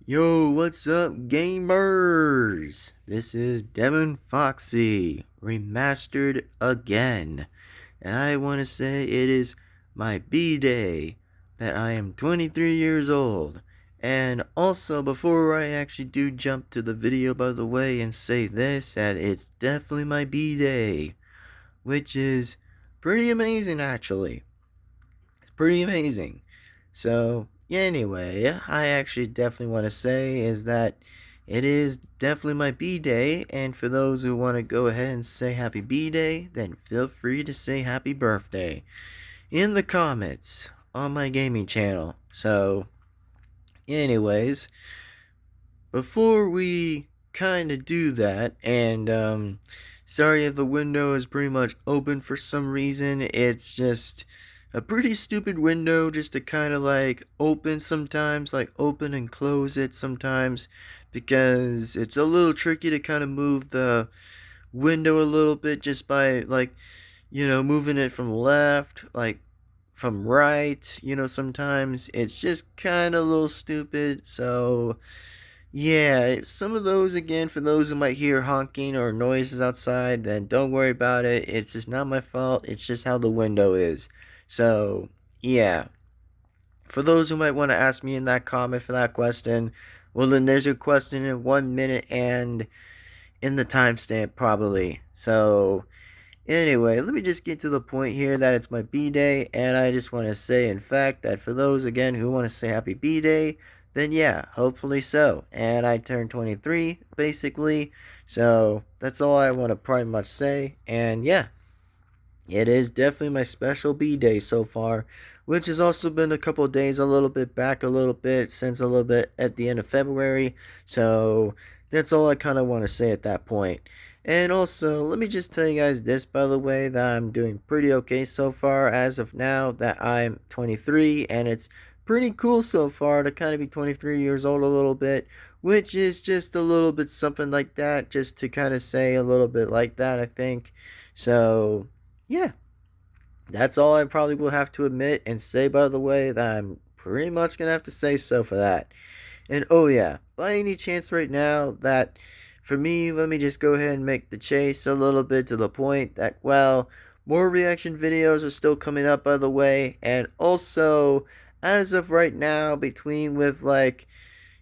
Yo, what's up, gamers? This is Devin Foxy, remastered again. And I want to say it is my B day, that I am 23 years old. And also, before I actually do jump to the video, by the way, and say this, that it's definitely my B day, which is pretty amazing, actually. It's pretty amazing. So, yeah, anyway, I actually definitely want to say is that it is definitely my B day, and for those who want to go ahead and say happy B day, then feel free to say happy birthday in the comments on my gaming channel. So, anyways, before we kind of do that, and sorry if the window is pretty much open for some reason. It's just a pretty stupid window just to kind of like open sometimes, like open and close it sometimes, because it's a little tricky to kind of move the window a little bit just by like, moving it from left, like from right. Sometimes it's just kind of a little stupid. So yeah, some of those, again, for those who might hear honking or noises outside, then don't worry about it. It's just not my fault. It's just how the window is. So, yeah. For those who might want to ask me in that comment for that question, well, then there's your question in 1 minute and in the timestamp, probably. So, anyway, let me just get to the point here that it's my B day, and I just want to say, in fact, that for those again who want to say happy B day, then yeah, hopefully so. And I turned 23, basically, so that's all I want to pretty much say. And yeah, it is definitely my special B day so far, which has also been a couple days, a little bit back, a little bit since a little bit at the end of February. So that's all I kind of want to say at that point. And also, let me just tell you guys this, by the way, that I'm doing pretty okay so far as of now, that I'm 23, and it's pretty cool so far to kind of be 23 years old a little bit, which is just a little bit something like that, just to kind of say a little bit like that, I think. So, yeah, that's all I probably will have to admit and say, by the way, that I'm pretty much gonna have to say so for that. And oh yeah, by any chance right now, that for me, let me just go ahead and make the chase a little bit to the point that, well, more reaction videos are still coming up, by the way. And also, as of right now, between with like,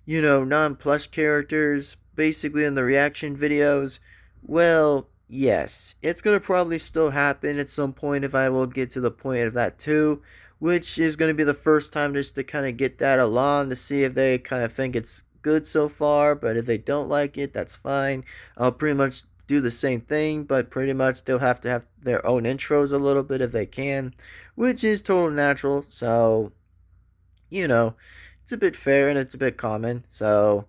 non-plush characters basically in the reaction videos, well, yes, it's gonna probably still happen at some point if I will get to the point of that too, which is gonna be the first time just to kind of get that along to see if they kind of think it's good so far. But if they don't like it, that's fine. I'll pretty much do the same thing, but pretty much they'll have to have their own intros a little bit if they can, which is total natural. So, you know, it's a bit fair and it's a bit common. So,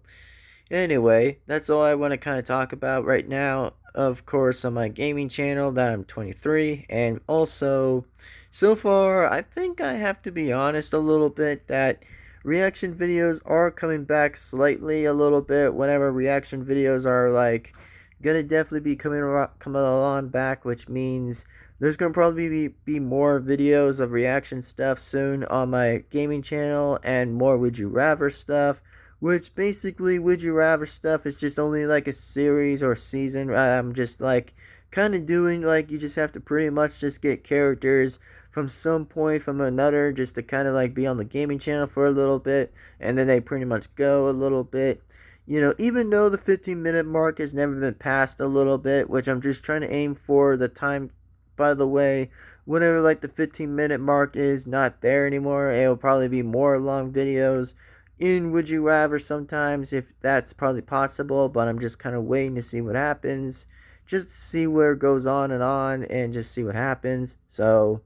anyway, that's all I want to kind of talk about right now. Of course, on my gaming channel, that I'm 23, and also, so far, I think I have to be honest a little bit that reaction videos are coming back slightly a little bit. Whenever reaction videos are like gonna definitely be coming along back, which means there's gonna probably be more videos of reaction stuff soon on my gaming channel, and more Would You Rather stuff, which basically Would You Rather stuff is just only like a series or season. I'm just like kind of doing like you just have to pretty much just get characters from some point from another just to kind of like be on the gaming channel for a little bit, and then they pretty much go a little bit. Even though the 15-minute mark has never been passed a little bit, which I'm just trying to aim for the time, by the way, whenever like the 15-minute mark is not there anymore, it'll probably be more long videos in Would You Rather sometimes, if that's probably possible. But I'm just kind of waiting to see what happens, just to see where it goes on and just see what happens. So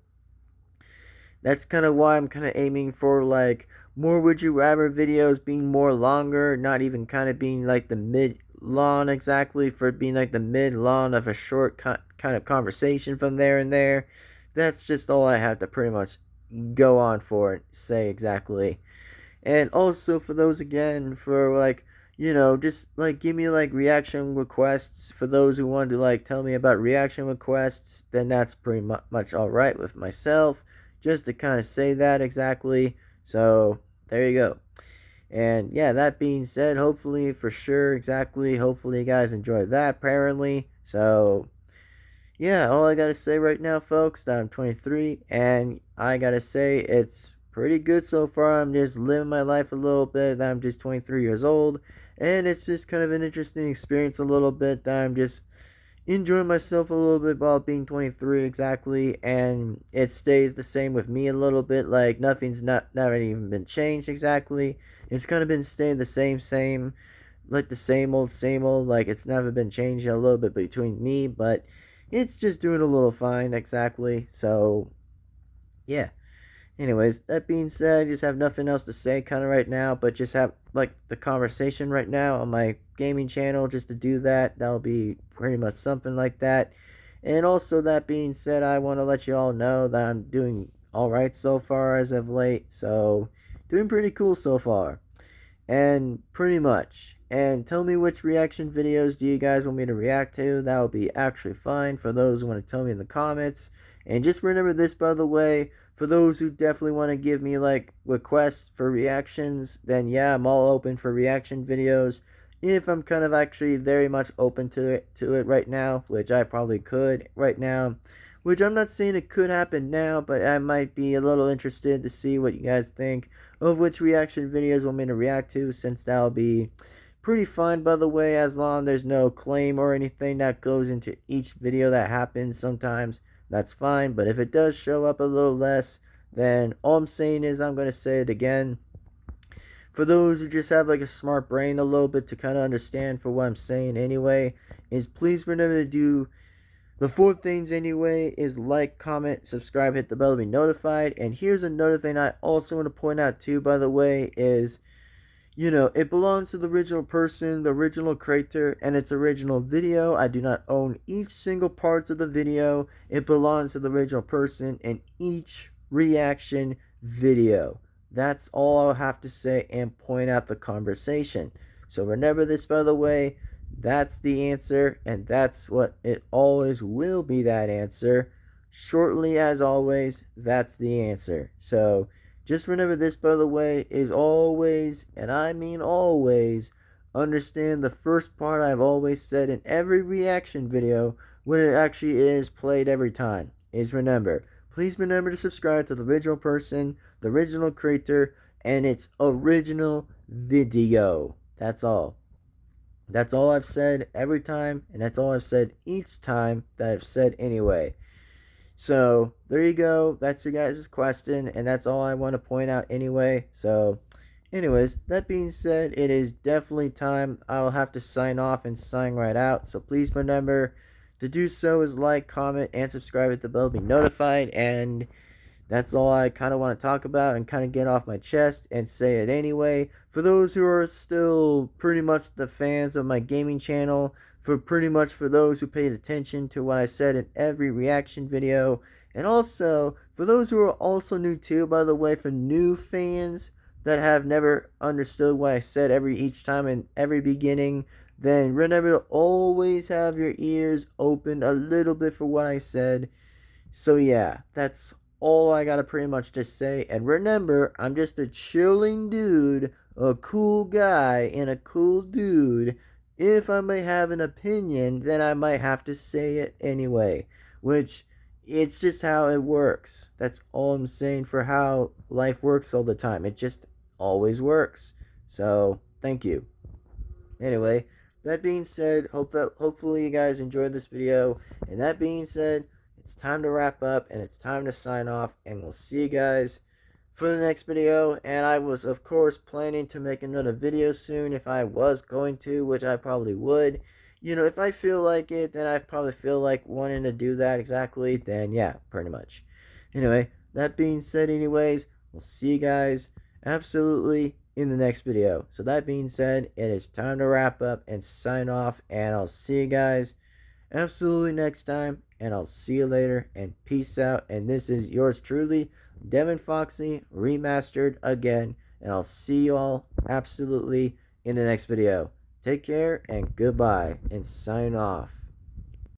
that's kind of why I'm kind of aiming for like more Would You Rather videos being more longer, not even kind of being like the mid long exactly, for being like the mid long of a short kind of conversation from there and there. That's just all I have to pretty much go on for and say exactly. And also for those, again, for like, just like give me like reaction requests for those who want to like tell me about reaction requests, then that's pretty much all right with myself, just to kind of say that exactly. So there you go. And yeah, that being said, hopefully, for sure, exactly, hopefully you guys enjoyed that, apparently. So yeah, all I gotta say right now, folks, that I'm 23, and I gotta say it's pretty good so far. I'm just living my life a little bit. That I'm just 23 years old, and it's just kind of an interesting experience a little bit. That I'm just enjoying myself a little bit while being 23 exactly, and it stays the same with me a little bit. Like nothing's not even been changed exactly. It's kind of been staying the same, like the same old. Like it's never been changing a little bit between me, but it's just doing a little fine exactly. So yeah. Anyways, that being said, I just have nothing else to say kind of right now, but just have like the conversation right now on my gaming channel just to do that. That'll be pretty much something like that. And also, that being said, I want to let you all know that I'm doing alright so far as of late. So, doing pretty cool so far. And pretty much. And tell me which reaction videos do you guys want me to react to. That would be actually fine for those who want to tell me in the comments. And just remember this, by the way, for those who definitely want to give me like requests for reactions, then yeah, I'm all open for reaction videos. If I'm kind of actually very much open to it right now, which I probably could right now, which I'm not saying it could happen now, but I might be a little interested to see what you guys think of which reaction videos want me to react to, since that'll be pretty fun, by the way, as long as there's no claim or anything that goes into each video that happens. Sometimes that's fine, but if it does show up a little less, then all I'm saying is I'm going to say it again. For those who just have like a smart brain a little bit to kind of understand for what I'm saying anyway, is please remember to do the four things anyway is like, comment, subscribe, hit the bell to be notified. And here's another thing I also want to point out too, by the way, is, you know, it belongs to the original person, the original creator, and its original video. I do not own each single parts of the video. It belongs to the original person and each reaction video. That's all I'll have to say and point out the conversation. So remember this, by the way. That's the answer, and that's what it always will be, that answer. Shortly, as always, that's the answer. So, just remember this, by the way, is always, and I mean always, understand the first part I've always said in every reaction video when it actually is played every time, is remember. Please remember to subscribe to the original person, the original creator, and its original video. That's all. That's all I've said every time, and that's all I've said each time that I've said anyway. So, there you go. That's your guys' question, and that's all I want to point out anyway. So, anyways, that being said, it is definitely time. I'll have to sign off and sign right out. So, please remember to do so is like, comment, and subscribe at the bell to be notified. And that's all I kind of want to talk about and kind of get off my chest and say it anyway. For those who are still pretty much the fans of my gaming channel, for those who paid attention to what I said in every reaction video, and also for those who are also new too, by the way, for new fans that have never understood what I said each time in every beginning, then remember to always have your ears open a little bit for what I said. So yeah, that's all I gotta pretty much just say. And remember, I'm just a chilling dude, a cool guy, and a cool dude. If I may have an opinion, then I might have to say it anyway. Which, it's just how it works. That's all I'm saying for how life works all the time. It just always works. So, thank you. Anyway, that being said, hopefully you guys enjoyed this video. And that being said, it's time to wrap up and it's time to sign off, and we'll see you guys for the next video. And I was of course planning to make another video soon if I was going to, which I probably would. You know, if I feel like it, then I probably feel like wanting to do that exactly, then yeah, pretty much. Anyway, that being said, anyways, we'll see you guys absolutely in the next video. So that being said, it is time to wrap up and sign off, and I'll see you guys absolutely next time, and I'll see you later, and peace out. And this is yours truly, Devin Foxy, remastered again, and I'll see you all absolutely in the next video. Take care and goodbye, and sign off.